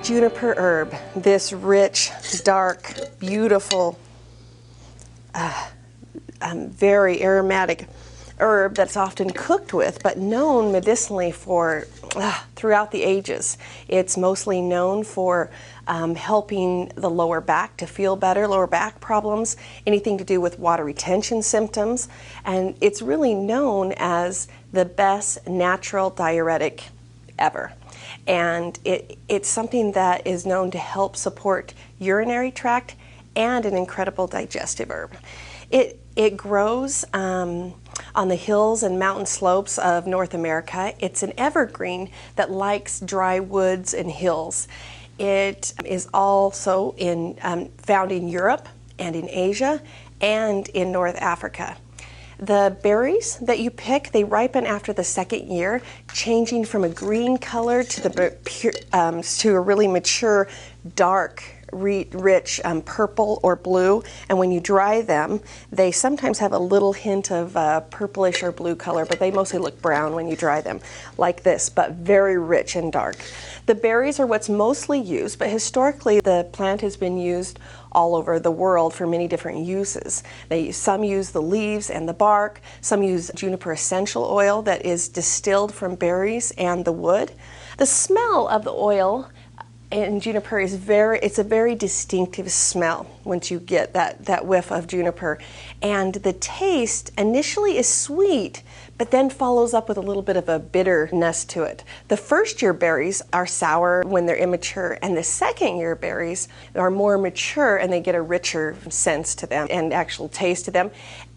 Juniper herb, this rich, dark, beautiful, very aromatic herb that's often cooked with, but known medicinally for throughout the ages. It's mostly known for helping the lower back to feel better, lower back problems, anything to do with water retention symptoms, and it's really known as the best natural diuretic ever. And it's something that is known to help support urinary tract and an incredible digestive herb. It grows on the hills and mountain slopes of North America. It's an evergreen that likes dry woods and hills. It is also found in Europe and in Asia and in North Africa. The berries that you pick, they ripen after the second year, changing from a green color to a really mature, dark, rich purple or blue. And when you dry them, they sometimes have a little hint of purplish or blue color, but they mostly look brown when you dry them, like this, but very rich and dark. The berries are what's mostly used, but historically the plant has been used all over the world for many different uses. Some use the leaves and the bark, some use juniper essential oil that is distilled from berries and the wood. The smell of the oil in juniper is it's a very distinctive smell once you get that whiff of juniper. And the taste initially is sweet, but then follows up with a little bit of a bitterness to it. The first year berries are sour when they're immature, and the second year berries are more mature and they get a richer sense to them and actual taste to them,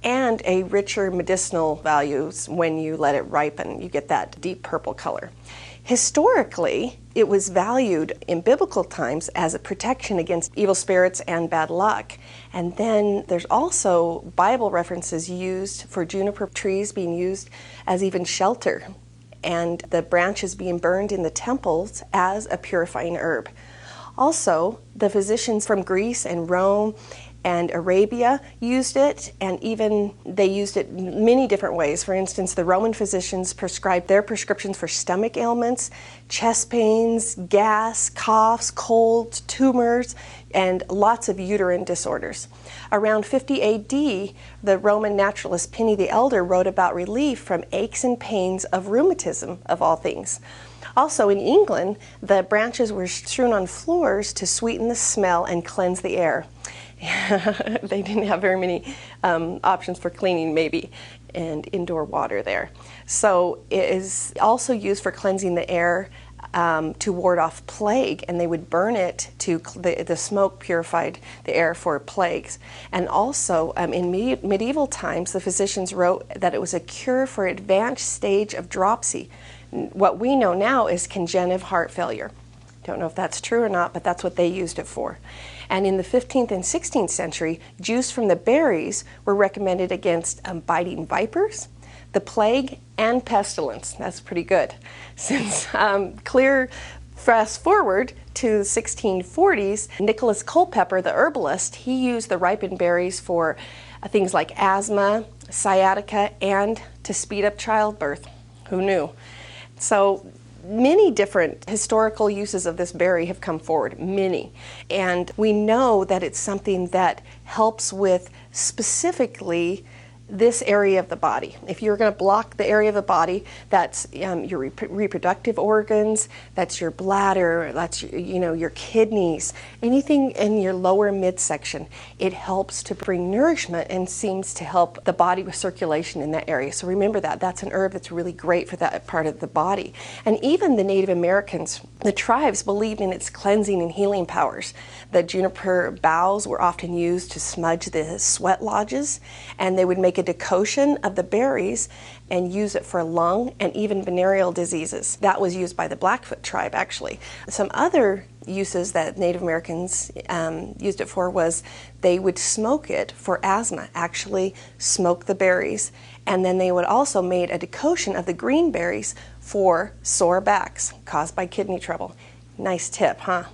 and a richer medicinal values when you let it ripen. You get that deep purple color. Historically, it was valued in biblical times as a protection against evil spirits and bad luck. And then there's also Bible references used for juniper trees being used as even shelter, and the branches being burned in the temples as a purifying herb. Also, the physicians from Greece and Rome and Arabia used it, and even they used it many different ways. For instance, the Roman physicians prescribed their prescriptions for stomach ailments, chest pains, gas, coughs, colds, tumors, and lots of uterine disorders. Around 50 AD, the Roman naturalist Pliny the Elder wrote about relief from aches and pains of rheumatism, of all things. Also in England, the branches were strewn on floors to sweeten the smell and cleanse the air. They didn't have very many options for cleaning, maybe, and indoor water there. So it is also used for cleansing the air to ward off plague, and they would burn it to the smoke purified the air for plagues. And also in medieval times, the physicians wrote that it was a cure for advanced stage of dropsy. What we know now is congenital heart failure. Don't know if that's true or not, but that's what they used it for. And in the 15th and 16th century, juice from the berries were recommended against biting vipers, the plague, and pestilence. That's pretty good. Since fast forward to the 1640s, Nicholas Culpeper, the herbalist, he used the ripened berries for things like asthma, sciatica, and to speed up childbirth. Who knew? So many different historical uses of this berry have come forward, many. And we know that it's something that helps with specifically this area of the body. If you're going to block the area of the body, that's your reproductive organs, that's your bladder, that's your kidneys, anything in your lower midsection. It helps to bring nourishment and seems to help the body with circulation in that area. So remember that's an herb that's really great for that part of the body. And even the Native Americans, the tribes, believed in its cleansing and healing powers. The juniper boughs were often used to smudge the sweat lodges, and they would make a decoction of the berries and use it for lung and even venereal diseases. That was used by the Blackfoot tribe, actually. Some other uses that Native Americans used it for was they would smoke it for asthma, actually smoke the berries, and then they would also make a decoction of the green berries for sore backs caused by kidney trouble. Nice tip, huh?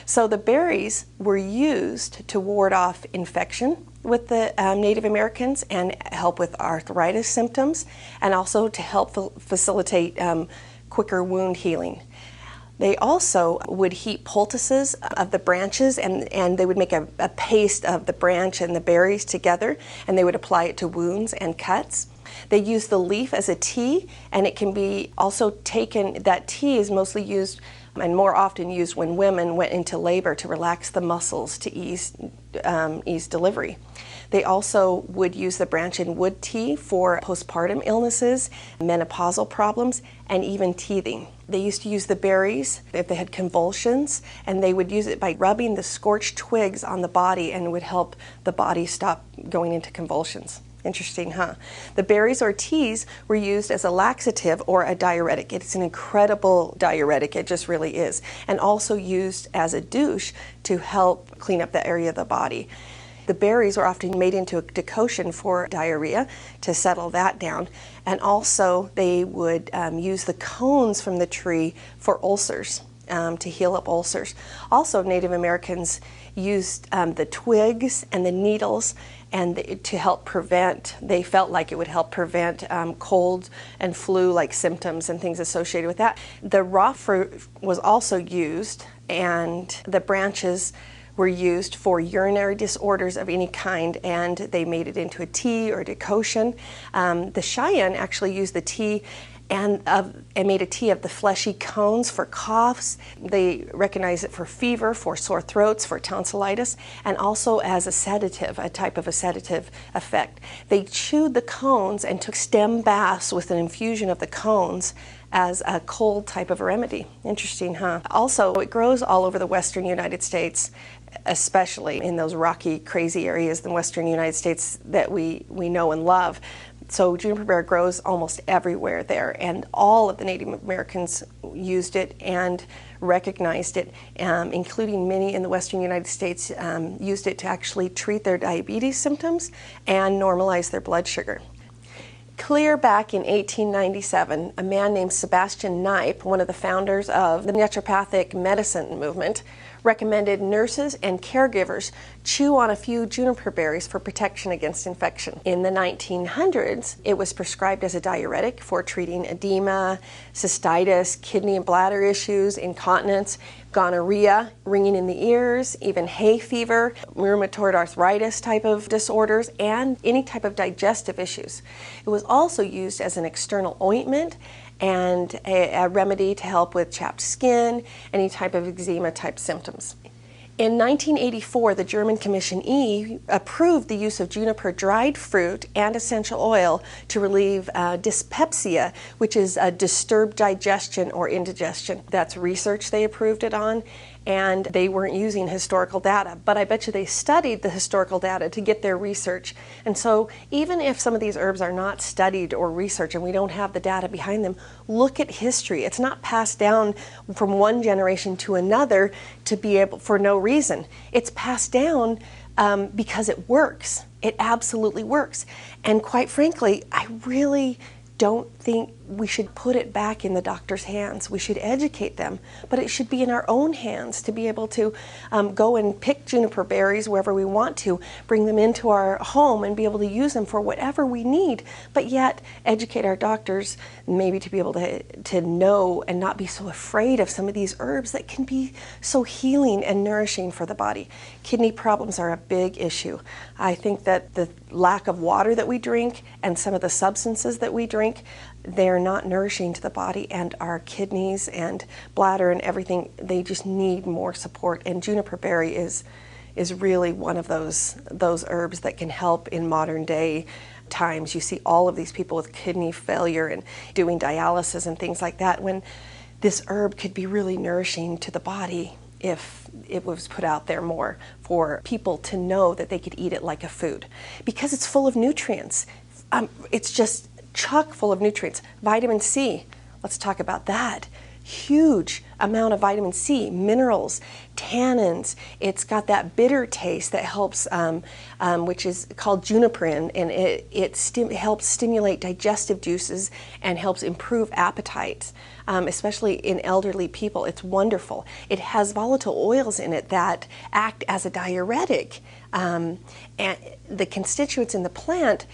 So the berries were used to ward off infection with the Native Americans and help with arthritis symptoms, and also to help facilitate quicker wound healing. They also would heat poultices of the branches, and they would make a paste of the branch and the berries together, and they would apply it to wounds and cuts. They use the leaf as a tea, and it can be also taken, that tea is mostly used and more often used when women went into labor to relax the muscles to ease delivery. They also would use the branch and wood tea for postpartum illnesses, menopausal problems, and even teething. They used to use the berries if they had convulsions, and they would use it by rubbing the scorched twigs on the body, and it would help the body stop going into convulsions. Interesting, huh? The berries or teas were used as a laxative or a diuretic. It's an incredible diuretic, it just really is. And also used as a douche to help clean up the area of the body. The berries were often made into a decoction for diarrhea to settle that down. And also they would use the cones from the tree for ulcers, to heal up ulcers. Also, Native Americans used the twigs and the needles and to help prevent, they felt like it would help prevent cold and flu-like symptoms and things associated with that. The raw fruit was also used, and the branches were used for urinary disorders of any kind, and they made it into a tea or decoction. The Cheyenne actually used the tea and made a tea of the fleshy cones for coughs. They recognize it for fever, for sore throats, for tonsillitis, and also as a sedative, a type of a sedative effect. They chewed the cones and took stem baths with an infusion of the cones as a cold type of a remedy. Interesting, huh? Also, it grows all over the western United States, especially in those rocky, crazy areas in the western United States that we know and love. So juniper berry grows almost everywhere there, and all of the Native Americans used it and recognized it, including many in the western United States used it to actually treat their diabetes symptoms and normalize their blood sugar. Clear back in 1897, a man named Sebastian Knipe, one of the founders of the naturopathic medicine movement, recommended nurses and caregivers chew on a few juniper berries for protection against infection. In the 1900s, it was prescribed as a diuretic for treating edema, cystitis, kidney and bladder issues, incontinence, gonorrhea, ringing in the ears, even hay fever, rheumatoid arthritis type of disorders, and any type of digestive issues. It was also used as an external ointment and a remedy to help with chapped skin, any type of eczema type symptoms. In 1984, the German Commission E approved the use of juniper dried fruit and essential oil to relieve dyspepsia, which is a disturbed digestion or indigestion. That's research they approved it on, and they weren't using historical data, but I bet you they studied the historical data to get their research. And so even if some of these herbs are not studied or researched and we don't have the data behind them, look at history. It's not passed down from one generation to another to be able, for no reason. It's passed down because it works. It absolutely works. And quite frankly, I really don't think we should put it back in the doctor's hands. We should educate them, but it should be in our own hands to be able to go and pick juniper berries wherever we want to, bring them into our home and be able to use them for whatever we need, but yet educate our doctors maybe to be able to know and not be so afraid of some of these herbs that can be so healing and nourishing for the body. Kidney problems are a big issue. I think that the lack of water that we drink and some of the substances that we drink, they're not nourishing to the body, and our kidneys and bladder and everything, they just need more support. And juniper berry is really one of those herbs that can help in modern day times. You see all of these people with kidney failure and doing dialysis and things like that, when this herb could be really nourishing to the body if it was put out there more for people to know that they could eat it like a food, because it's full of nutrients. It's just chock full of nutrients. Vitamin C, let's talk about that. Huge amount of vitamin C, minerals, tannins. It's got that bitter taste that helps, which is called juniperin, and it helps stimulate digestive juices and helps improve appetite, especially in elderly people. It's wonderful. It has volatile oils in it that act as a diuretic, and the constituents in the plant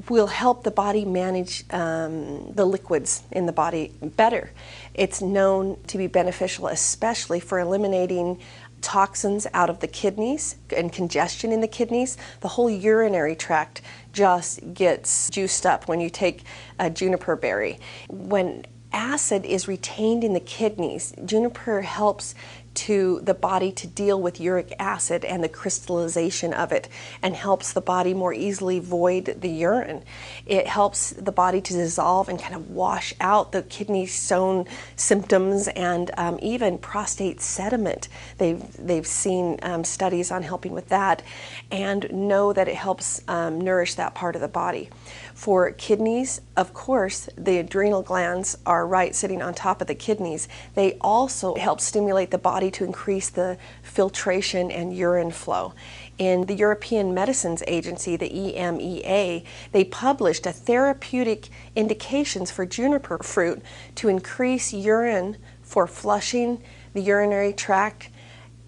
will help the body manage the liquids in the body better. It's known to be beneficial, especially for eliminating toxins out of the kidneys and congestion in the kidneys. The whole urinary tract just gets juiced up when you take a juniper berry. When acid is retained in the kidneys, juniper helps the body to deal with uric acid and the crystallization of it, and helps the body more easily void the urine. It helps the body to dissolve and kind of wash out the kidney stone symptoms and even prostate sediment. They've seen studies on helping with that, and know that it helps nourish that part of the body. For kidneys, of course, the adrenal glands are right sitting on top of the kidneys. They also help stimulate the body to increase the filtration and urine flow. In the European Medicines Agency, the EMEA, they published a therapeutic indications for juniper fruit to increase urine for flushing the urinary tract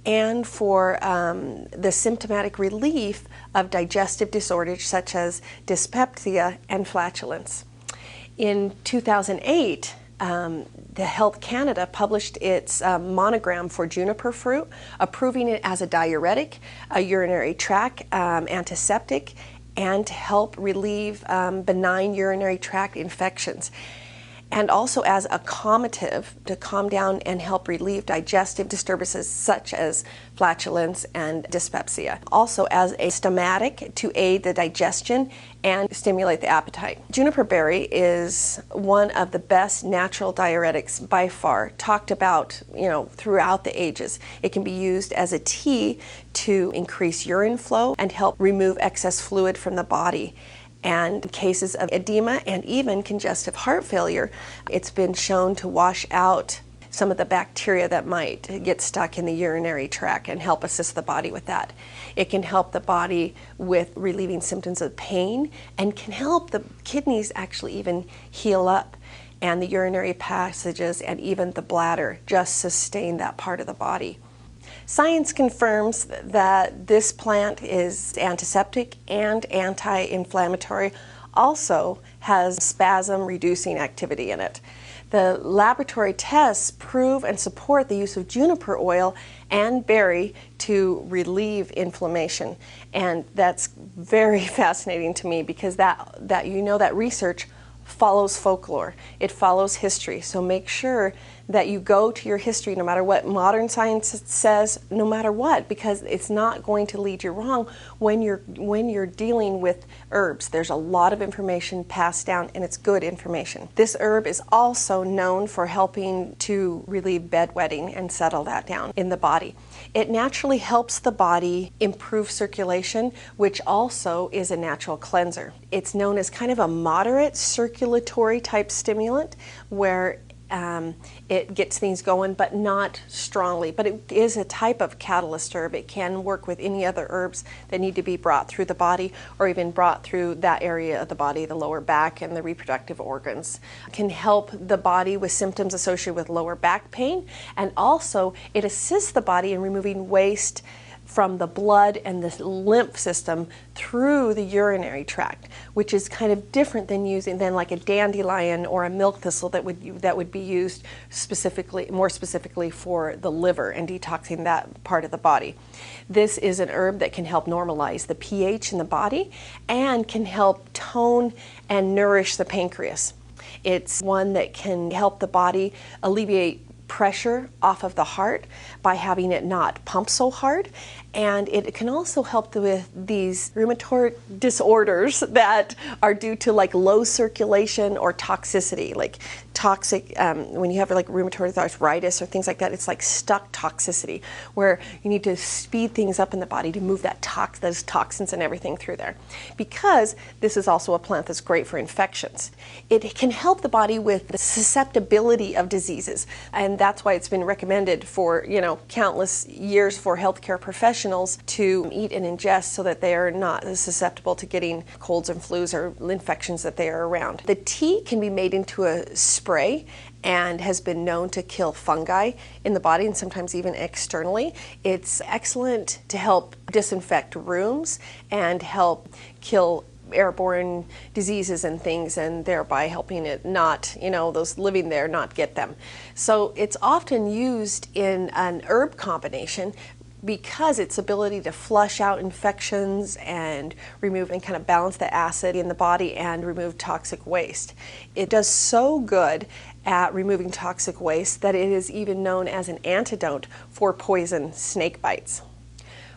and for the symptomatic relief of digestive disorders such as dyspepsia and flatulence. In 2008, the Health Canada published its monogram for juniper fruit, approving it as a diuretic, a urinary tract antiseptic, and to help relieve benign urinary tract infections, and also as a calmative to calm down and help relieve digestive disturbances such as flatulence and dyspepsia. Also as a stomatic to aid the digestion and stimulate the appetite. Juniper berry is one of the best natural diuretics by far, talked about, throughout the ages. It can be used as a tea to increase urine flow and help remove excess fluid from the body. And in cases of edema and even congestive heart failure, it's been shown to wash out some of the bacteria that might get stuck in the urinary tract and help assist the body with that. It can help the body with relieving symptoms of pain and can help the kidneys actually even heal up, and the urinary passages and even the bladder just sustain that part of the body. Science confirms that this plant is antiseptic and anti-inflammatory, also has spasm-reducing activity in it. The laboratory tests prove and support the use of juniper oil and berry to relieve inflammation. And that's very fascinating to me, because that research follows folklore. It follows history. So make sure that you go to your history, no matter what modern science says, no matter what, because it's not going to lead you wrong when you're dealing with herbs. There's a lot of information passed down, and it's good information. This herb is also known for helping to relieve bedwetting and settle that down in the body. It naturally helps the body improve circulation, which also is a natural cleanser. It's known as kind of a moderate circulatory type stimulant, where it gets things going, but not strongly. But it is a type of catalyst herb. It can work with any other herbs that need to be brought through the body, or even brought through that area of the body, the lower back and the reproductive organs. It can help the body with symptoms associated with lower back pain, and also it assists the body in removing waste from the blood and the lymph system through the urinary tract, which is kind of different than like a dandelion or a milk thistle that would be used more specifically for the liver and detoxing that part of the body. This is an herb that can help normalize the pH in the body and can help tone and nourish the pancreas. It's one that can help the body alleviate pressure off of the heart by having it not pump so hard, and it can also help with these rheumatoid disorders that are due to like low circulation or toxicity, like toxic, when you have like rheumatoid arthritis or things like that, it's like stuck toxicity, where you need to speed things up in the body to move those toxins and everything through there. Because this is also a plant that's great for infections. It can help the body with the susceptibility of diseases, and that's why it's been recommended for countless years for healthcare professionals to eat and ingest, so that they are not as susceptible to getting colds and flus or infections that they are around. The tea can be made into a spray and has been known to kill fungi in the body and sometimes even externally. It's excellent to help disinfect rooms and help kill airborne diseases and things, and thereby helping it not, those living there not get them. So it's often used in an herb combination because its ability to flush out infections and remove and kind of balance the acid in the body and remove toxic waste. It does so good at removing toxic waste that it is even known as an antidote for poison snake bites.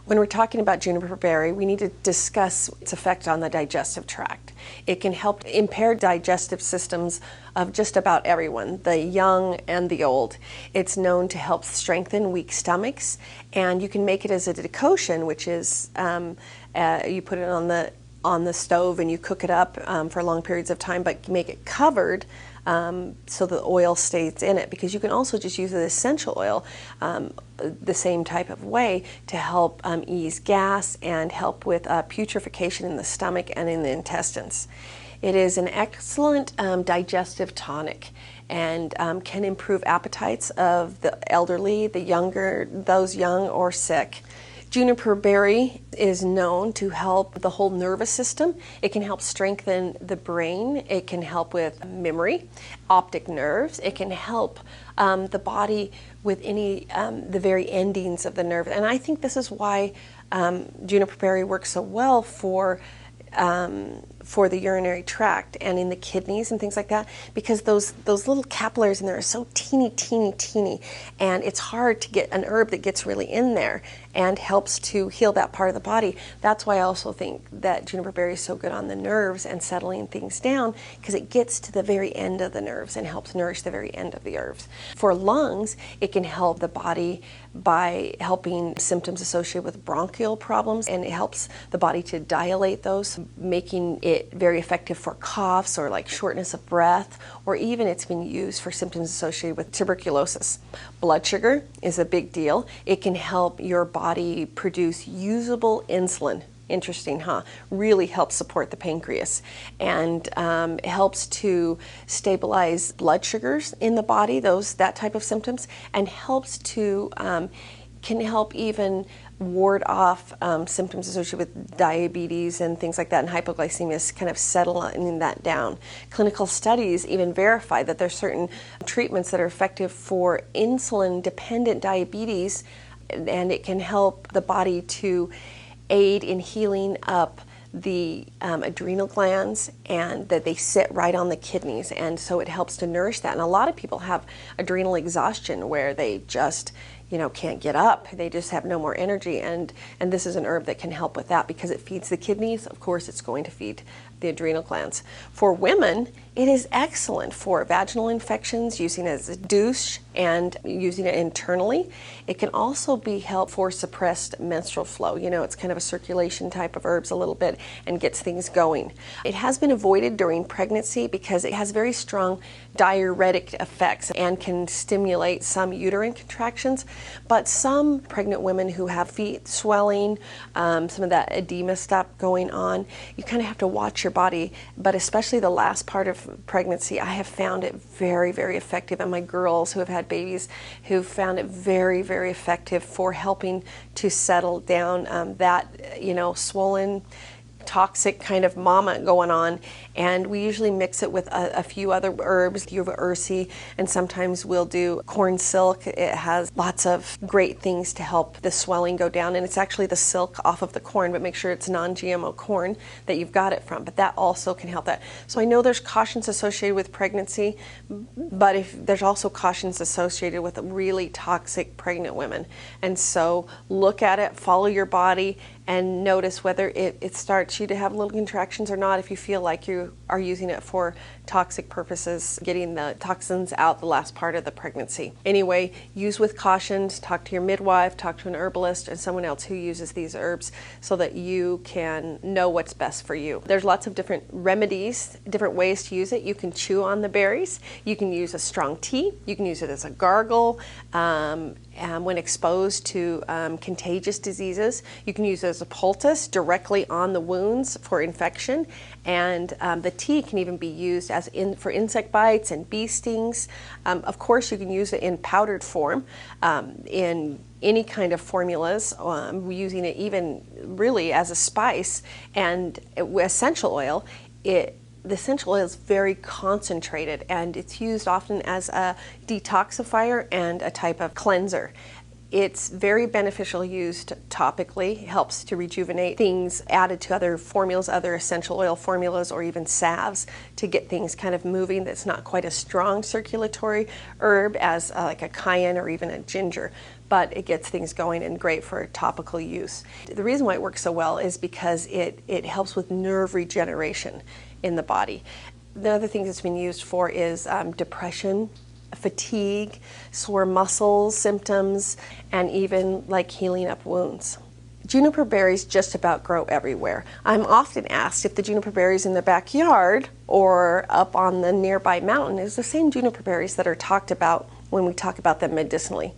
When we're talking about juniper berry, we need to discuss its effect on the digestive tract. It can help impair digestive systems of just about everyone, the young and the old. It's known to help strengthen weak stomachs, and you can make it as a decoction, which is you put it on the stove and you cook it up for long periods of time, but make it covered so the oil stays in it, because you can also just use the essential oil the same type of way to help ease gas and help with putrefaction in the stomach and in the intestines. It is an excellent digestive tonic and can improve appetites of the elderly, the younger, those young or sick. Juniper berry is known to help the whole nervous system. It can help strengthen the brain. It can help with memory, optic nerves. It can help the body with any the very endings of the nerve. And I think this is why juniper berry works so well for the urinary tract and in the kidneys and things like that, because those little capillaries in there are so teeny, and it's hard to get an herb that gets really in there and helps to heal that part of the body. That's why I also think that juniper berry is so good on the nerves and settling things down, because it gets to the very end of the nerves and helps nourish the very end of the nerves. For lungs, it can help the body by helping symptoms associated with bronchial problems, and it helps the body to dilate those, making it very effective for coughs or like shortness of breath, or even it's been used for symptoms associated with tuberculosis. Blood sugar is a big deal. It can help your body produce usable insulin. Interesting, huh? Really helps support the pancreas, and helps to stabilize blood sugars in the body, that type of symptoms, and helps to can help even ward off symptoms associated with diabetes and things like that, and hypoglycemia, kind of settling that down. Clinical studies even verify that there's certain treatments that are effective for insulin-dependent diabetes, and it can help the body to aid in healing up the adrenal glands, and that they sit right on the kidneys, and so it helps to nourish that. And a lot of people have adrenal exhaustion where they just can't get up. They just have no more energy, and this is an herb that can help with that, because it feeds the kidneys. Of course, it's going to feed the adrenal glands. For women, it is excellent for vaginal infections, using it as a douche and using it internally. It can also be helpful for suppressed menstrual flow. It's kind of a circulation type of herbs a little bit and gets things going. It has been avoided during pregnancy because it has very strong diuretic effects and can stimulate some uterine contractions. But some pregnant women who have feet swelling, some of that edema stuff going on, you kind of have to watch your body. But especially the last part of pregnancy, I have found it very, very effective. And my girls who have had babies who found it very, very effective for helping to settle down that, swollen, toxic kind of mama going on. And we usually mix it with a few other herbs, Uva ursi, and sometimes we'll do corn silk. It has lots of great things to help the swelling go down, and it's actually the silk off of the corn, but make sure it's non-GMO corn that you've got it from, but that also can help that. So I know there's cautions associated with pregnancy, but there's also cautions associated with really toxic pregnant women. And so look at it, follow your body, and notice whether it starts you to have little contractions or not. If you feel like you are using it for toxic purposes, getting the toxins out the last part of the pregnancy. Anyway, use with cautions, talk to your midwife, talk to an herbalist and someone else who uses these herbs so that you can know what's best for you. There's lots of different remedies, different ways to use it. You can chew on the berries, you can use a strong tea, you can use it as a gargle, and when exposed to contagious diseases, you can use it as a poultice directly on the wounds for infection, and the tea can even be used for insect bites and bee stings. Of course, you can use it in powdered form, in any kind of formulas, using it even really as a spice, and essential oil. The essential oil is very concentrated, and it's used often as a detoxifier and a type of cleanser. It's very beneficial used topically, helps to rejuvenate things, added to other formulas, other essential oil formulas, or even salves to get things kind of moving. That's not quite a strong circulatory herb as like a cayenne or even a ginger, but it gets things going and great for topical use. The reason why it works so well is because it helps with nerve regeneration in the body. The other thing it's been used for is depression, fatigue, sore muscles symptoms, and even like healing up wounds. Juniper berries just about grow everywhere. I'm often asked if the juniper berries in the backyard or up on the nearby mountain is the same juniper berries that are talked about when we talk about them medicinally.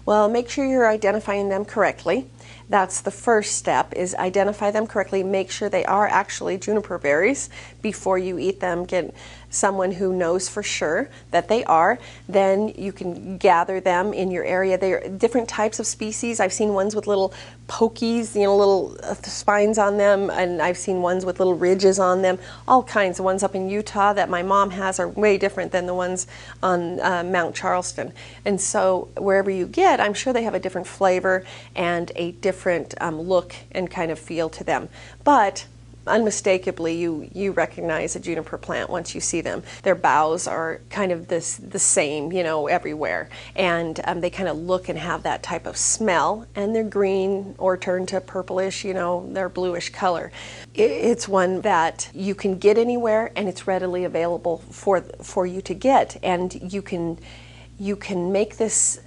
Well, make sure you're identifying them correctly. That's the first step, is identify them correctly. Make sure they are actually juniper berries before you eat them. Get someone who knows for sure that they are. Then you can gather them in your area. They are different types of species. I've seen ones with little pokies, little spines on them, and I've seen ones with little ridges on them. All kinds. The ones up in Utah that my mom has are way different than the ones on Mount Charleston. And so wherever you get, I'm sure they have a different flavor and a different look and kind of feel to them. But unmistakably, you recognize a juniper plant once you see them. Their boughs are kind of the same, everywhere, and they kind of look and have that type of smell, and they're green or turn to purplish, they're bluish color. It's one that you can get anywhere, and it's readily available for you to get, and you can make this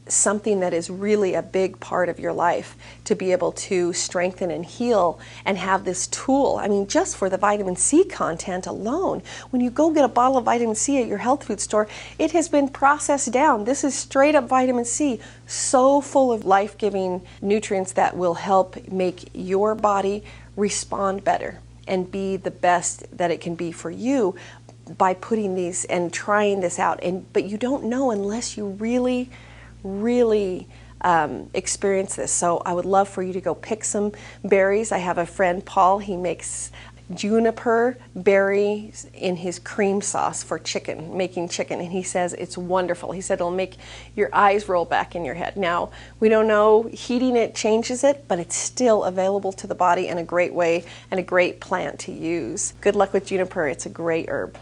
something that is really a big part of your life, to be able to strengthen and heal and have this tool. I mean, just for the vitamin C content alone, when you go get a bottle of vitamin C at your health food store, it has been processed down. This is straight up vitamin C, so full of life-giving nutrients that will help make your body respond better and be the best that it can be for you by putting these and trying this out. But you don't know unless you really experience this. So I would love for you to go pick some berries. I have a friend, Paul, he makes juniper berries in his cream sauce for making chicken, and he says it's wonderful. He said it'll make your eyes roll back in your head. Now, we don't know, heating it changes it, but it's still available to the body in a great way and a great plant to use. Good luck with juniper. It's a great herb.